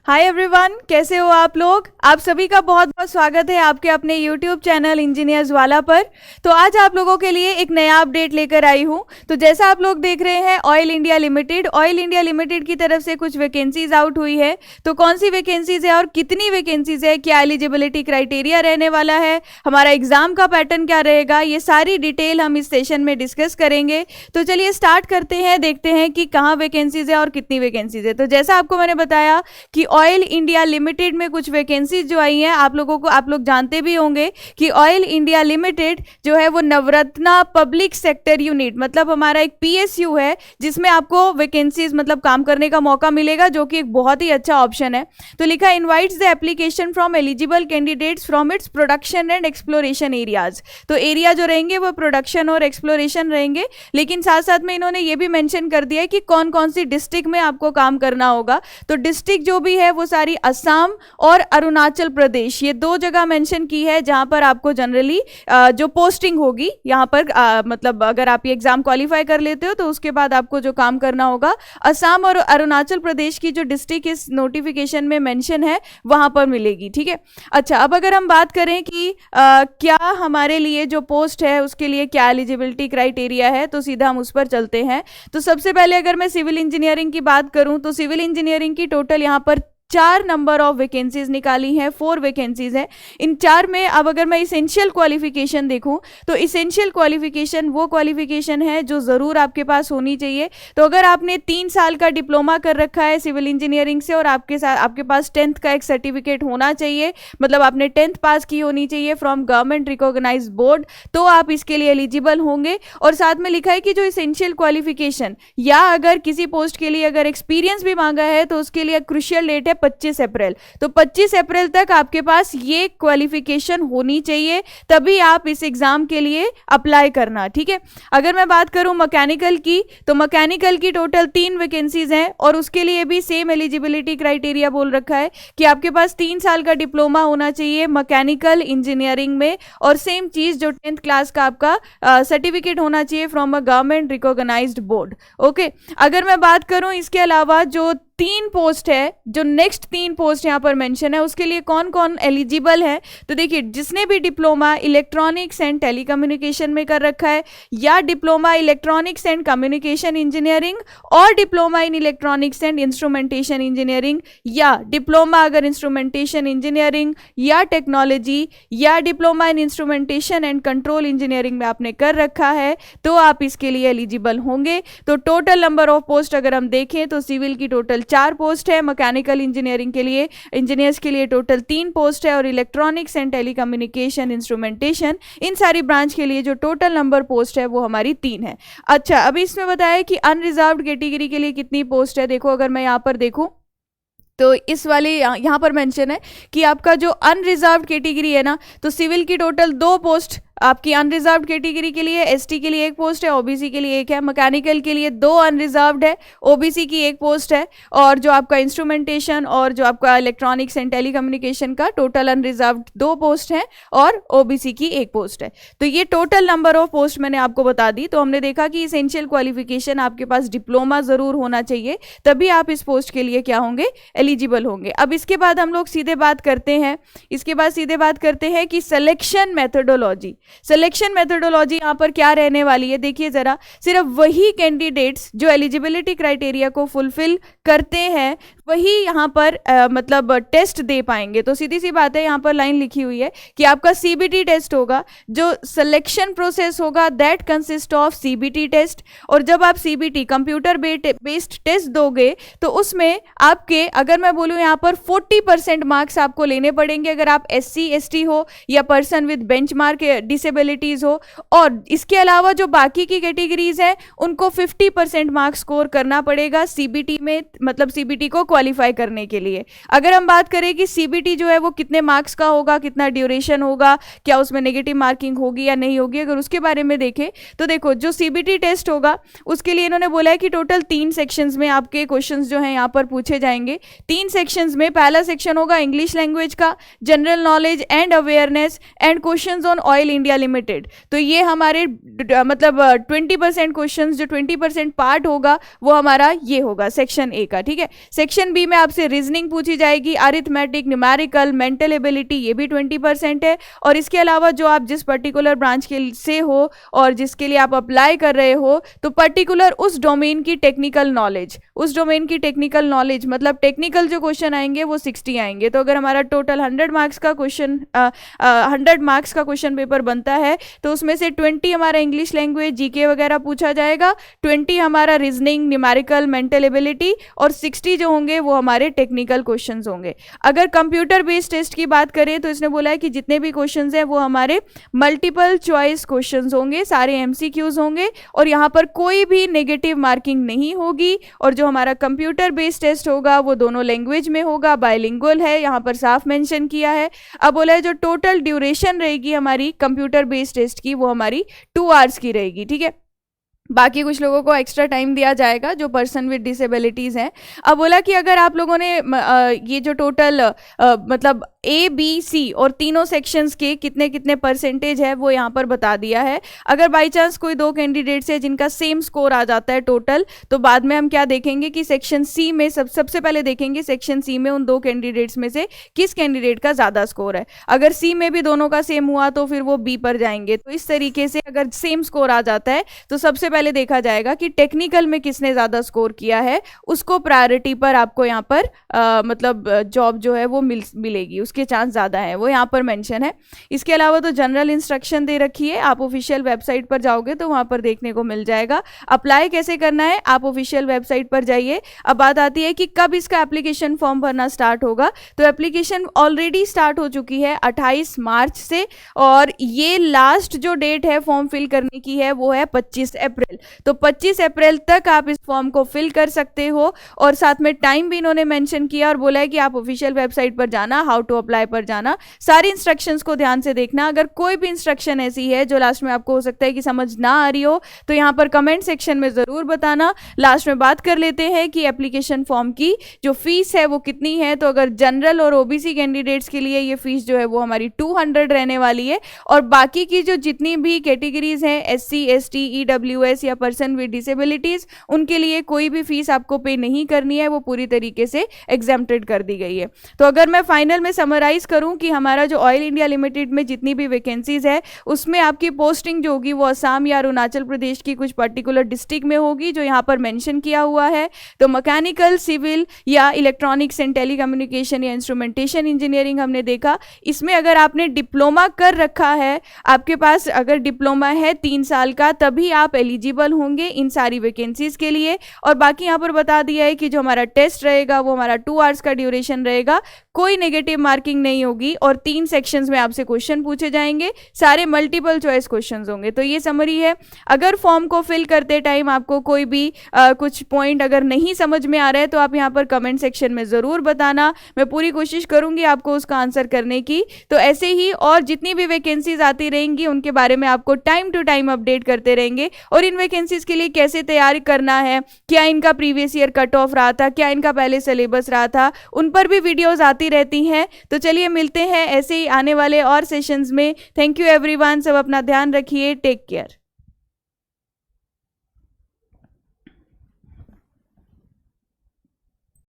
Hi everyone, कैसे हो आप लोग। आप सभी का बहुत बहुत स्वागत है आपके अपने यूट्यूब चैनल इंजीनियर्स वाला पर। तो आज आप लोगों के लिए एक नया अपडेट लेकर आई हूँ। तो जैसा आप लोग देख रहे हैं, ऑयल इंडिया लिमिटेड की तरफ से कुछ वैकेंसीज आउट हुई है। तो कौन सी वैकेंसीज है और कितनी वैकेंसीज है, क्या एलिजिबिलिटी क्राइटेरिया रहने वाला है, हमारा एग्जाम का पैटर्न क्या रहेगा, ये सारी डिटेल हम इस सेशन में डिस्कस करेंगे। तो चलिए स्टार्ट करते हैं, देखते हैं कि कहाँ वैकेंसीज है और कितनी वैकेंसीज है। तो जैसा आपको मैंने बताया कि ऑयल इंडिया लिमिटेड में कुछ वैकेंसीज जो आई हैं, आप लोग जानते भी होंगे कि ऑयल इंडिया लिमिटेड जो है वो नवरत्ना पब्लिक सेक्टर यूनिट, मतलब हमारा एक पीएसयू है जिसमें आपको वैकेंसीज मतलब काम करने का मौका मिलेगा, जो कि एक बहुत ही अच्छा ऑप्शन है। तो लिखा invites the application from eligible candidates from its production and exploration areas. तो एरिया जो रहेंगे वो प्रोडक्शन और एक्सप्लोरेशन रहेंगे, लेकिन साथ साथ में इन्होंने ये भी मेंशन कर दिया है कि कौन कौन सी डिस्ट्रिक्ट में आपको काम करना होगा। तो डिस्ट्रिक्ट जो भी है वो सारी असम और अरुणाचल प्रदेश, ये दो जगह मेंशन की है जहां पर आपको जनरली जो पोस्टिंग होगी, यहां पर मतलब अगर आप ये एग्जाम क्वालिफाई कर लेते हो तो उसके बाद आपको जो काम करना होगा असम और अरुणाचल प्रदेश की जो डिस्ट्रिक्ट इस नोटिफिकेशन में मेंशन है वहां पर मिलेगी। ठीक है, अच्छा, अब अगर हम बात करें कि क्या हमारे लिए जो पोस्ट है उसके लिए क्या एलिजिबिलिटी क्राइटेरिया है, तो सीधा हम उस पर चलते हैं। तो सबसे पहले अगर मैं सिविल इंजीनियरिंग की बात करूं तो सिविल इंजीनियरिंग की टोटल यहां पर 4 नंबर ऑफ वैकेंसीज निकाली हैं, 4 वैकेंसीज हैं। इन 4 में अब अगर मैं इसेंशियल क्वालिफिकेशन देखूं तो इसेंशियल क्वालिफिकेशन वो क्वालिफिकेशन है जो ज़रूर आपके पास होनी चाहिए। तो अगर आपने 3 साल का डिप्लोमा कर रखा है सिविल इंजीनियरिंग से और आपके पास 10th का एक सर्टिफिकेट होना चाहिए, मतलब आपने 10th पास की होनी चाहिए फ्रॉम गवर्नमेंट रिकॉग्नाइज्ड बोर्ड, तो आप इसके लिए एलिजिबल होंगे। और साथ में लिखा है कि जो इसेंशियल क्वालिफिकेशन या अगर किसी पोस्ट के लिए अगर एक्सपीरियंस भी मांगा है तो उसके लिए क्रुशियल डेट है 25 अप्रैल। तो 25 अप्रैल तक आपके पास ये क्वालिफिकेशन होनी चाहिए, तभी आप इस एग्जाम के लिए अप्लाई करना। ठीक है, अगर मैं बात करूं मैकेनिकल की, तो मैकेनिकल की टोटल 3 वैकेंसीज हैं और उसके लिए भी सेम एलिजिबिलिटी क्राइटेरिया बोल रखा है कि आपके पास 3 साल का डिप्लोमा होना चाहिए मैकेनिकल इंजीनियरिंग में, और सेम चीज जो 10th क्लास का आपका सर्टिफिकेट होना चाहिए from a government recognised board. Okay, अगर मैं बात करूं इसके अलावा जो 3 पोस्ट है, जो नेक्स्ट 3 पोस्ट यहां पर मेंशन है, उसके लिए कौन कौन एलिजिबल है, तो देखिए जिसने भी डिप्लोमा इलेक्ट्रॉनिक्स एंड टेलीकम्युनिकेशन में कर रखा है, या diploma electronics and communication engineering, और diploma in electronics and instrumentation engineering, या डिप्लोमा अगर इंस्ट्रूमेंटेशन इंजीनियरिंग या टेक्नोलॉजी, या diploma in instrumentation and control engineering में आपने कर रखा है, तो आप इसके लिए एलिजिबल होंगे। तो टोटल नंबर ऑफ पोस्ट अगर हम देखें तो सिविल की टोटल 4 पोस्ट है, मैकेनिकल इंजीनियरिंग के लिए इंजीनियर्स के लिए टोटल 3 पोस्ट है, और इलेक्ट्रॉनिक्स एंड टेलीकम्युनिकेशन इंस्ट्रूमेंटेशन इन सारी ब्रांच के लिए जो टोटल नंबर पोस्ट है वो हमारी 3 है। अच्छा, अभी इसमें बताया कि अनरिजर्व्ड कैटेगरी के लिए कितनी पोस्ट है। देखो अगर मैं यहाँ पर देखूँ तो इस वाले यहाँ पर मेंशन है कि आपका जो अनरिजर्व्ड कैटेगरी है ना, तो सिविल की टोटल 2 पोस्ट आपकी अनरिजर्व्ड कैटेगरी के लिए, एसटी के लिए 1 पोस्ट है, ओबीसी के लिए 1 है, मैकेनिकल के लिए 2 अनरिजर्व्ड है, ओबीसी की 1 पोस्ट है, और जो आपका इंस्ट्रूमेंटेशन और जो आपका इलेक्ट्रॉनिक्स एंड टेलीकम्युनिकेशन का टोटल अनरिजर्व्ड 2 पोस्ट है, और ओबीसी की 1 पोस्ट है। तो ये टोटल नंबर ऑफ पोस्ट मैंने आपको बता दी। तो हमने देखा कि इसेंशियल क्वालिफिकेशन आपके पास डिप्लोमा जरूर होना चाहिए, तभी आप इस पोस्ट के लिए क्या होंगे, एलिजिबल होंगे। अब इसके बाद हम लोग सीधे बात करते हैं कि सिलेक्शन मेथोडोलॉजी यहां पर क्या रहने वाली है। देखिए जरा, सिर्फ वही कैंडिडेट्स जो एलिजिबिलिटी क्राइटेरिया को फुलफिल करते हैं वही यहां पर मतलब टेस्ट दे पाएंगे। तो सीधी सी बात है, यहां पर लाइन लिखी हुई है कि आपका सीबीटी टेस्ट होगा, जो सिलेक्शन प्रोसेस होगा that consist of CBT test. और जब आप सीबीटी कंप्यूटर बेस्ड टेस्ट दोगे तो उसमें आपके, अगर मैं बोलूं यहां पर 40% मार्क्स आपको लेने पड़ेंगे अगर आप SC ST हो या पर्सन विद बेंचमार्क डिसेबिलिटीज हो, और इसके अलावा जो बाकी की कैटेगरीज है उनको 50% मार्क्स स्कोर करना पड़ेगा सीबीटी में, मतलब सीबीटी को क्वालिफाई करने के लिए। अगर हम बात करें कि सीबीटी जो है वो कितने मार्क्स का होगा, कितना ड्यूरेशन होगा, क्या उसमें नेगेटिव मार्किंग होगी या नहीं होगी, अगर उसके बारे में देखें तो देखो जो सीबीटी टेस्ट होगा उसके लिए इन्होंने बोला है कि टोटल 3 सेक्शंस में आपके क्वेश्चंस जो हैं यहाँ पर पूछे जाएंगे। 3 सेक्शंस में पहला सेक्शन होगा इंग्लिश लैंग्वेज का, general knowledge and awareness and questions on oil India limited. तो ये हमारे मतलब 20% क्वेश्चंस, जो 20% पार्ट होगा वो हमारा ये होगा सेक्शन ए का। ठीक है, सेक्शन ऑप्शन बी में आपसे रीजनिंग पूछी जाएगी, अरिथमेटिक, न्यूमेरिकल, मेंटल एबिलिटी, ये भी 20% है। और इसके अलावा जो आप जिस पर्टिकुलर ब्रांच के से हो और जिसके लिए आप अप्लाई कर रहे हो, तो पर्टिकुलर उस डोमेन की टेक्निकल नॉलेज, उस डोमेन की टेक्निकल नॉलेज मतलब टेक्निकल जो क्वेश्चन आएंगे वो 60 आएंगे। तो अगर हमारा टोटल 100 मार्क्स का क्वेश्चन 100 मार्क्स का क्वेश्चन पेपर बनता है, तो उसमें से 20 हमारा इंग्लिश लैंग्वेज, जीके वगैरह पूछा जाएगा, 20 हमारा रीजनिंग, न्यूमेरिकल, मेंटल एबिलिटी, और 60 जो होंगे वो हमारे टेक्निकल क्वेश्चंस होंगे। अगर कंप्यूटर बेस्ड टेस्ट की बात करें तो इसने बोला है कि जितने भी क्वेश्चंस हैं वो हमारे मल्टीपल चॉइस क्वेश्चंस होंगे, सारे एमसीक्यूज होंगे, और यहाँ पर कोई भी नेगेटिव मार्किंग नहीं होगी। और जो हमारा कंप्यूटर बेस्ड टेस्ट होगा वो दोनों लैंग्वेज में होगा, बायलिंगुअल है, यहाँ पर साफ मेंशन किया है। अब बोला है जो टोटल ड्यूरेशन रहेगी हमारी कंप्यूटर बेस्ड टेस्ट की वो हमारी 2 आवर्स की रहेगी, ठीक है। बाकी कुछ लोगों को एक्स्ट्रा टाइम दिया जाएगा जो पर्सन विद डिसेबिलिटीज हैं। अब बोला कि अगर आप लोगों ने ये जो टोटल मतलब ए बी सी और तीनों सेक्शंस के कितने कितने परसेंटेज है वो यहाँ पर बता दिया है। अगर बाई चांस कोई 2 कैंडिडेट्स है जिनका सेम स्कोर आ जाता है टोटल, तो बाद में हम क्या देखेंगे कि सेक्शन सी में सबसे पहले देखेंगे सेक्शन सी में उन 2 कैंडिडेट्स में से किस कैंडिडेट का ज़्यादा स्कोर है। अगर सी में भी दोनों का सेम हुआ तो फिर वो बी पर जाएंगे। तो इस तरीके से अगर सेम स्कोर आ जाता है तो सबसे पहले देखा जाएगा कि टेक्निकल में किसने ज़्यादा स्कोर किया है, उसको प्रायोरिटी पर आपको यहाँ पर मतलब जॉब जो है वो मिलेगी, उसके चांस ज़्यादा है, वो यहाँ पर मेंशन है। इसके अलावा तो जनरल इंस्ट्रक्शन दे रखी है, आप ऑफिशियल वेबसाइट पर जाओगे तो वहाँ पर देखने को मिल जाएगा। अप्लाई कैसे करना है, आप ऑफिशियल वेबसाइट पर जाइए। अब बात आती है कि कब इसका एप्लीकेशन फॉर्म भरना स्टार्ट होगा, तो एप्लीकेशन ऑलरेडी स्टार्ट हो चुकी है 28 मार्च से, और ये लास्ट जो डेट है फॉर्म फिल करने की है वो है 25 अप्रैल। तो 25 अप्रैल तक आप इस फॉर्म को फिल कर सकते हो, और साथ में टाइम भी इन्होंने मेंशन किया और बोला है कि आप ऑफिशियल वेबसाइट पर जाना, हाउ टू अप्लाई पर जाना, सारी इंस्ट्रक्शंस को ध्यान से देखना। अगर कोई भी इंस्ट्रक्शन ऐसी है जो लास्ट में आपको हो सकता है कि समझ ना आ रही हो तो यहाँ पर कमेंट सेक्शन में ज़रूर बताना। लास्ट में बात कर लेते हैं कि एप्लीकेशन फॉर्म की जो फीस है वो कितनी है। तो अगर जनरल और ओबीसी कैंडिडेट्स के लिए ये फीस जो है वो हमारी 200 रहने वाली है, और बाकी की जो जितनी भी कैटेगरीज हैं SC ST EWS या पर्सन विद डिसेबिलिटीज, उनके लिए कोई भी फीस आपको पे नहीं करनी है, वो पूरी तरीके से एग्जेम्प्टेड कर दी गई है। तो अगर मैं फाइनल में समराइज करूं कि हमारा जो ऑयल इंडिया लिमिटेड में जितनी भी वैकेंसीज है उसमें आपकी पोस्टिंग जो होगी वो असम या अरुणाचल प्रदेश की कुछ पर्टिकुलर डिस्ट्रिक्ट में होगी जो यहाँ पर मेंशन किया हुआ है। तो मैकेनिकल, सिविल या इलेक्ट्रॉनिक्स एंड टेलीकम्युनिकेशन या इंस्ट्रूमेंटेशन इंजीनियरिंग हमने देखा। इसमें अगर आपने डिप्लोमा कर रखा है, आपके पास अगर डिप्लोमा है 3 साल का, तभी आप एलिजिबल होंगे इन सारी वैकेंसीज के लिए। और बाकी यहाँ पर बता दिया है कि जो हमारा टेस्ट रहेगा वो हमारा 2 आवर्स का ड्यूरेशन रहेगा, कोई नेगेटिव मार्किंग नहीं होगी, और 3 सेक्शंस में आपसे क्वेश्चन पूछे जाएंगे, सारे मल्टीपल चॉइस क्वेश्चंस होंगे। तो ये समरी है। अगर फॉर्म को फिल करते टाइम आपको कोई भी कुछ पॉइंट अगर नहीं समझ में आ रहा है तो आप यहाँ पर कमेंट सेक्शन में ज़रूर बताना, मैं पूरी कोशिश करूँगी आपको उसका आंसर करने की। तो ऐसे ही और जितनी भी वैकेंसीज आती रहेंगी उनके बारे में आपको टाइम टू टाइम अपडेट करते रहेंगे, और इन वैकेंसीज के लिए कैसे तैयारी करना है, क्या इनका प्रीवियस ईयर कट ऑफ रहा था, क्या इनका पहले सिलेबस रहा था, उन पर भी वीडियोस आती रहती हैं। तो चलिए मिलते हैं ऐसे ही आने वाले और सेशंस में। थैंक यू एवरीवन, सब अपना ध्यान रखिए, टेक केयर।